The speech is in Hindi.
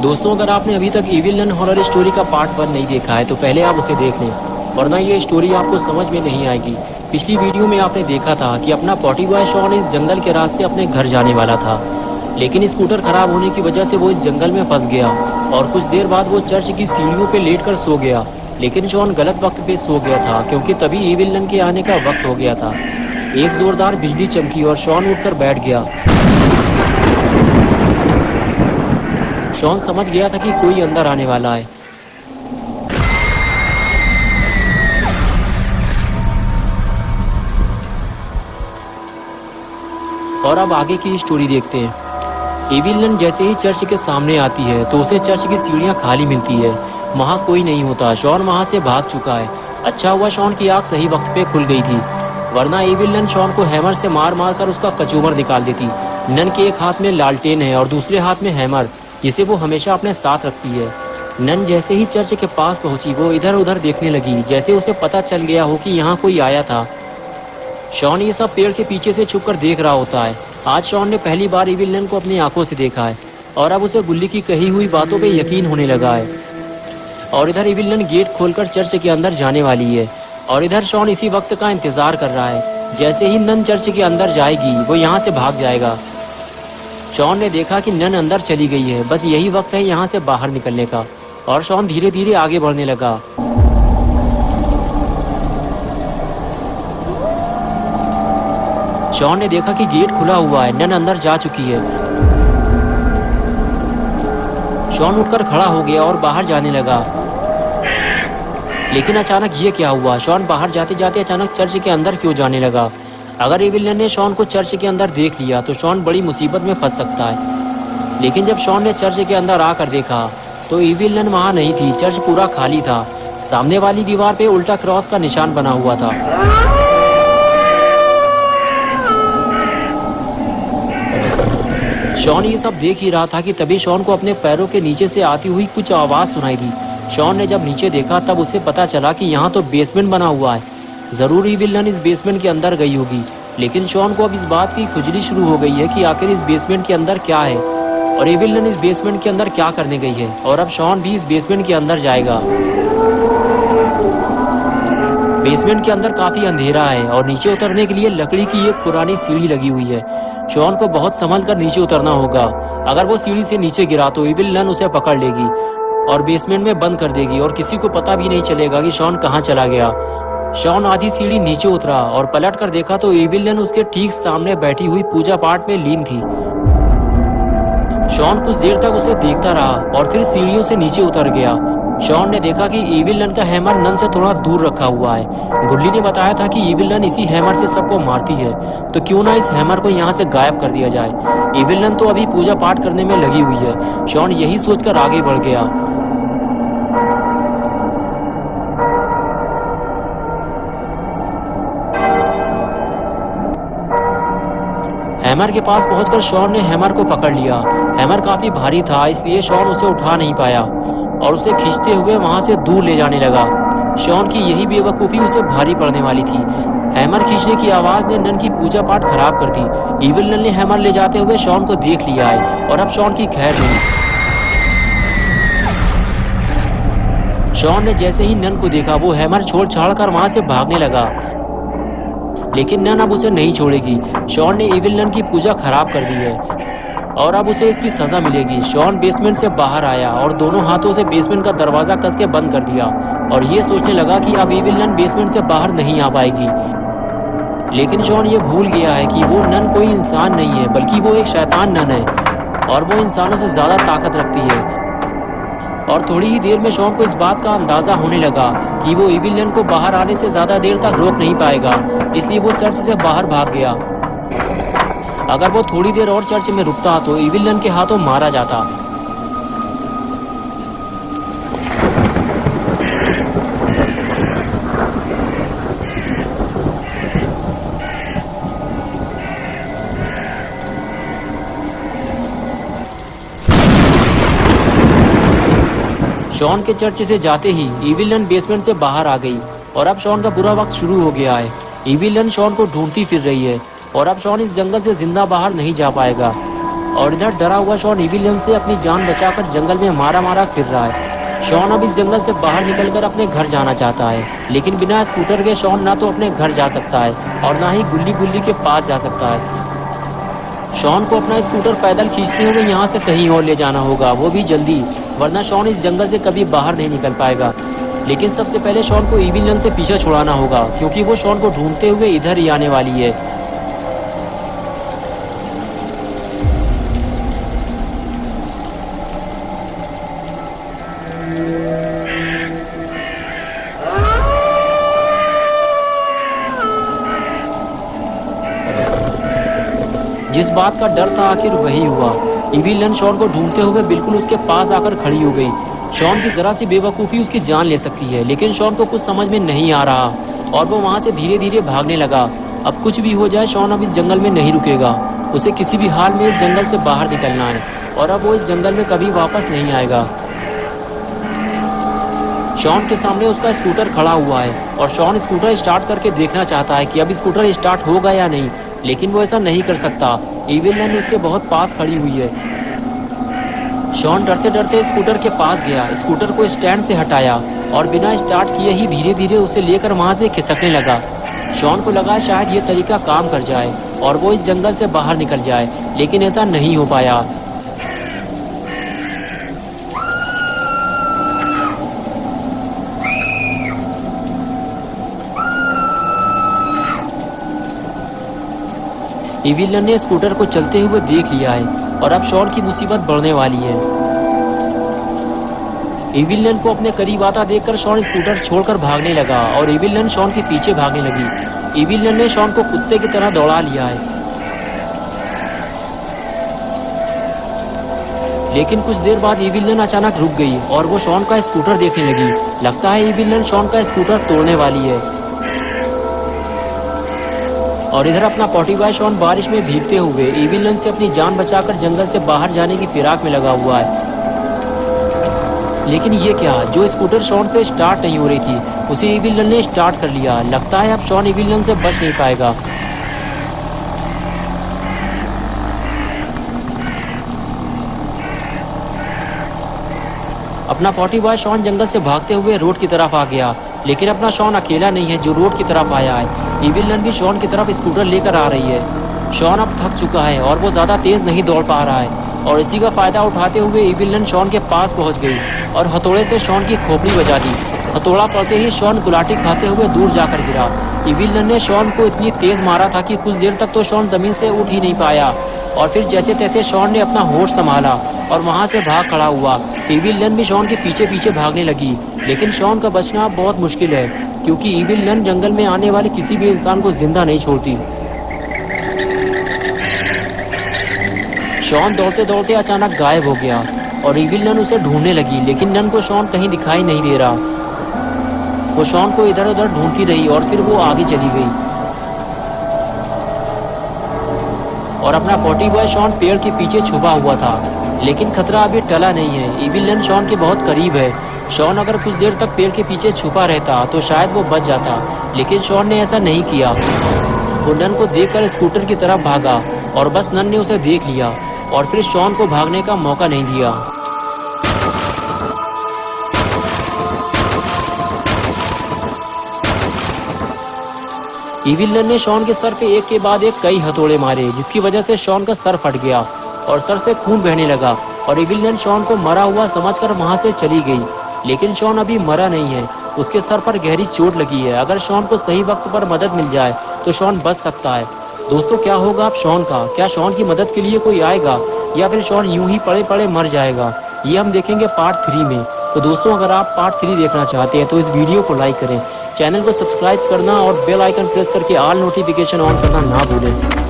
दोस्तों, अगर आपने अभी तक इविल नन हॉरर स्टोरी का पार्ट 1 नहीं देखा है तो पहले आप उसे देख लें, वरना ये स्टोरी आपको समझ में नहीं आएगी। पिछली वीडियो में आपने देखा था कि अपना पॉटी बॉय शॉन इस जंगल के रास्ते अपने घर जाने वाला था, लेकिन स्कूटर खराब होने की वजह से वो इस जंगल में फंस गया और कुछ देर बाद वो चर्च की सीढ़ियों पे लेटकर सो गया। लेकिन शॉन गलत वक्त पे सो गया था, क्योंकि तभी इविल नन के आने का वक्त हो गया था। एक जोरदार बिजली चमकी और शॉन उठकर बैठ गया। शॉन समझ गया था कि कोई अंदर आने वाला है। और अब आगे की स्टोरी देखते हैं। इविल नन जैसे ही चर्च के सामने आती है तो उसे चर्च की सीढ़ियां खाली मिलती है। वहां कोई नहीं होता। शॉन वहां से भाग चुका है। अच्छा हुआ शॉन की आंख सही वक्त पे खुल गई थी, वरना इविल नन शॉन को हैमर से मार मार कर उसका कचूमर निकाल देती। नन के एक हाथ में लालटेन है और दूसरे हाथ में हैमर, जिसे वो हमेशा अपने साथ रखती है। नन जैसे ही चर्च के पास पहुंची वो इधर उधर देखने लगी, जैसे उसे पता चल गया हो कि यहाँ कोई आया था। शॉन ये सब पेड़ के पीछे से छुपकर देख रहा होता है। आज शॉन ने पहली बार इविल नन को अपनी आंखों से देखा है और अब उसे गुल्ली की कही हुई बातों पे यकीन होने लगा है। और इधर इविल नन गेट खोलकर चर्च के अंदर जाने वाली है और इधर शॉन इसी वक्त का इंतजार कर रहा है। जैसे ही नन चर्च के अंदर जाएगी वो यहाँ से भाग जाएगा। शॉन ने देखा कि नन अंदर चली गई है, बस यही वक्त है यहाँ से बाहर निकलने का, और शॉन धीरे धीरे आगे बढ़ने लगा। शॉन ने देखा कि गेट खुला हुआ है, नन अंदर जा चुकी है। शॉन उठकर खड़ा हो गया और बाहर जाने लगा। लेकिन अचानक ये क्या हुआ? शॉन बाहर जाते जाते अचानक चर्च के अंदर क्यों जाने लगा? अगर इविल नन ने शॉन को चर्च के अंदर देख लिया तो शॉन बड़ी मुसीबत में फंस सकता है। लेकिन जब शॉन ने चर्च के अंदर आकर देखा तो इविल नन वहां नहीं थी। चर्च पूरा खाली था। सामने वाली दीवार पे उल्टा क्रॉस का निशान बना हुआ था। शॉन ये सब देख ही रहा था कि तभी शॉन को अपने पैरों के नीचे से आती हुई कुछ आवाज सुनाई दी। शॉन ने जब नीचे देखा तब उसे पता चला कि यहाँ तो बेसमेंट बना हुआ है। जरूर इविल नन इस बेसमेंट के अंदर गई होगी। लेकिन शॉन को अब इस बात की खुजली शुरू हो गई है कि आखिर इस बेसमेंट के अंदर क्या है और इविल नन इस बेसमेंट के अंदर क्या करने गई है। और अब शॉन भी इस बेसमेंट के अंदर जाएगा। बेसमेंट के अंदर काफी अंधेरा है और नीचे उतरने के लिए लकड़ी की एक पुरानी सीढ़ी लगी हुई है। शॉन को बहुत संभल कर नीचे उतरना होगा। अगर वो सीढ़ी से नीचे गिरा तो इविल नन उसे पकड़ लेगी और बेसमेंट में बंद कर देगी और किसी को पता भी नहीं चलेगा कि शॉन कहाँ चला गया। शॉन आधी सीढ़ी नीचे उतरा और पलट कर देखा तो इविल नन उसके ठीक सामने बैठी हुई पूजा पाठ में लीन थी। शॉन कुछ देर तक उसे देखता रहा और फिर सीढ़ियों से नीचे उतर गया। शॉन ने देखा कि इविल नन का हैमर नन से थोड़ा दूर रखा हुआ है। गुल्ली ने बताया था कि इविल नन इसी हैमर से सबको मारती है, तो क्यों ना इस हैमर को यहाँ से गायब कर दिया जाए। इविल नन तो अभी पूजा पाठ करने में लगी हुई है। शॉन यही सोचकर आगे बढ़ गया। हैमर के पास पहुंचकर शॉन ने हैमर को पकड़ लिया। हैमर काफी भारी था, इसलिए शॉन उसे उठा नहीं पाया और उसे खींचते हुए वहां से दूर ले जाने लगा। शॉन की यही बेवकूफ़ी उसे भारी पड़ने वाली थी। हैमर खींचने की आवाज ने नन की पूजा पाठ खराब कर दी। इविल नन ने हैमर ले जाते हुए शॉन को देख लिया है और अब शॉन की खैर नहीं। शॉन ने जैसे ही नन को देखा वो हैमर छोड़ छाड़ कर वहां से भागने लगा, लेकिन नन अब उसे नहीं छोड़ेगी। शॉन ने इविल नन की पूजा खराब कर दी है और अब उसे इसकी सजा मिलेगी। शॉन बेसमेंट से बाहर आया और दोनों हाथों से बेसमेंट का दरवाजा कस के बंद कर दिया और ये सोचने लगा कि अब इविल नन बेसमेंट से बाहर नहीं आ पाएगी। लेकिन शॉन ये भूल गया है कि वो नन कोई इंसान नहीं है, बल्कि वो एक शैतान नन है और वो इंसानों से ज्यादा ताकत रखती है। और थोड़ी ही देर में शॉन को इस बात का अंदाजा होने लगा कि वो इविल नन को बाहर आने से ज्यादा देर तक रोक नहीं पाएगा, इसलिए वो चर्च से बाहर भाग गया। अगर वो थोड़ी देर और चर्च में रुकता तो इविल नन के हाथों मारा जाता। शॉन के चर्च से जाते ही इविल नन बेसमेंट से बाहर आ गई और अब शॉन का बुरा वक्त शुरू हो गया है। इविल नन शॉन को ढूंढती फिर रही है और अब शॉन इस जंगल से जिंदा बाहर नहीं जा पाएगा। और इधर डरा हुआ शॉन इविलियन से अपनी जान बचाकर जंगल में मारा मारा फिर रहा है। शॉन अब इस जंगल से बाहर निकलकर अपने घर जाना चाहता है, लेकिन बिना स्कूटर के शॉन ना तो अपने घर जा सकता है और ना ही गुल्ली गुल्ली के पास जा सकता है। शॉन को अपना स्कूटर पैदल खींचते हुए यहाँ से कहीं और ले जाना होगा, वो भी जल्दी, वरना शॉन इस जंगल से कभी बाहर नहीं निकल पाएगा। लेकिन सबसे पहले शॉन को इविलियन से पीछा छुड़ाना होगा, क्योंकि वो शॉन को ढूंढते हुए इधर ही आने वाली है। जिस बात का डर था आखिर वही हुआ। इविलियन शॉन को ढूंढते हुए बिल्कुल उसके पास आकर खड़ी हो गई। शॉन की जरा सी बेवकूफ़ी उसकी जान ले सकती है, लेकिन शॉन को कुछ समझ में नहीं आ रहा और वो वहाँ से धीरे धीरे भागने लगा। अब कुछ भी हो जाए शॉन अब इस जंगल में नहीं रुकेगा, उसे किसी भी हाल में इस जंगल से बाहर निकलना है और अब वो इस जंगल में कभी वापस नहीं आएगा। शॉन के सामने उसका स्कूटर खड़ा हुआ है और शॉन स्कूटर स्टार्ट करके देखना चाहता है कि अब स्कूटर स्टार्ट होगा या नहीं, लेकिन वो ऐसा नहीं कर सकता। इविलियन उसके बहुत पास खड़ी हुई है। शॉन डरते डरते स्कूटर के पास गया, स्कूटर को स्टैंड से हटाया और बिना स्टार्ट किए ही धीरे धीरे उसे लेकर वहां से खिसकने लगा। शॉन को लगा शायद ये तरीका काम कर जाए और वो इस जंगल से बाहर निकल जाए, लेकिन ऐसा नहीं हो पाया। इविलियन ने स्कूटर को चलते हुए देख लिया है और अब शॉन की मुसीबत बढ़ने वाली है। इविलियन को अपने करीब आता देखकर शॉन स्कूटर छोड़कर भागने लगा और इविलियन शॉन के पीछे भागने लगी। इविलियन ने शॉन को कुत्ते की तरह दौड़ा लिया है, लेकिन कुछ देर बाद इविलियन अचानक रुक गई और वो शॉन का स्कूटर देखने लगी। लगता है इविलियन शॉन का स्कूटर तोड़ने वाली है। और इधर अपना पॉटी बॉय शॉन बारिश में भीगते हुए इविलियन से अपनी जान बचाकर जंगल से बाहर जाने की फिराक में लगा हुआ है। लेकिन ये क्या, जो स्कूटर शॉन से स्टार्ट नहीं हो रही थी उसे इविलियन ने स्टार्ट कर लिया। लगता है अब शॉन इविलियन से बच नहीं पाएगा। अपना पॉटी बॉय शॉन जंगल से भागते हुए रोड की तरफ आ गया, लेकिन अपना शॉन अकेला नहीं है जो रोड की तरफ आया है। इविलियन भी शॉन की तरफ स्कूटर लेकर आ रही है। शॉन अब थक चुका है और वो ज़्यादा तेज़ नहीं दौड़ पा रहा है और इसी का फ़ायदा उठाते हुए इविलियन शॉन के पास पहुंच गई और हथौड़े से शॉन की खोपड़ी बजा दी। हथौड़ा पड़ते ही शॉन गुलाटी खाते हुए दूर जाकर गिरा। इविलियन ने शॉन को इतनी तेज़ मारा था कि कुछ देर तक तो शॉन ज़मीन से उठ ही नहीं पाया और फिर जैसे तैसे शॉन ने अपना होश संभाला और वहाँ से भाग खड़ा हुआ। इविलियन भी शॉन के पीछे पीछे भागने लगी, लेकिन शॉन का बचना बहुत मुश्किल है, क्योंकि इविलियन जंगल में आने वाले किसी भी इंसान को जिंदा नहीं छोड़ती। शॉन दौड़ते दौड़ते अचानक गायब हो गया और इविलियन उसे ढूंढने लगी, लेकिन नन को शॉन कहीं दिखाई नहीं दे रहा। वो शॉन को इधर उधर ढूंढती रही और फिर वो आगे चली गई और अपना पॉटी बॉय शॉन पेड़ के पीछे छुपा हुआ था, लेकिन खतरा अभी टला नहीं है। इविलियन शॉन के बहुत करीब है। शॉन अगर कुछ देर तक पेड़ के पीछे छुपा रहता तो शायद वो बच जाता, लेकिन शॉन ने ऐसा नहीं किया। वो नन को देखकर स्कूटर की तरफ भागा और बस नन ने उसे देख लिया और फिर शॉन को भागने का मौका नहीं दिया। इविलियन ने शॉन के सर पे एक के बाद एक कई हथौड़े मारे, जिसकी वजह से शॉन का सर फट गया और सर से खून बहने लगा और इविलियन शॉन को मरा हुआ समझकर वहां से चली गई। लेकिन शॉन अभी मरा नहीं है, उसके सर पर गहरी चोट लगी है। अगर शॉन को सही वक्त पर मदद मिल जाए तो शॉन बच सकता है। दोस्तों, क्या होगा अब शॉन का? क्या शॉन की मदद के लिए कोई आएगा या फिर शॉन यूं ही पड़े पड़े मर जाएगा? ये हम देखेंगे पार्ट 3 में। तो दोस्तों, अगर आप पार्ट 3 देखना चाहते हैं तो इस वीडियो को लाइक करें, चैनल को सब्सक्राइब करना और बेल आइकन प्रेस करके ऑल नोटिफिकेशन ऑन करना ना भूलें।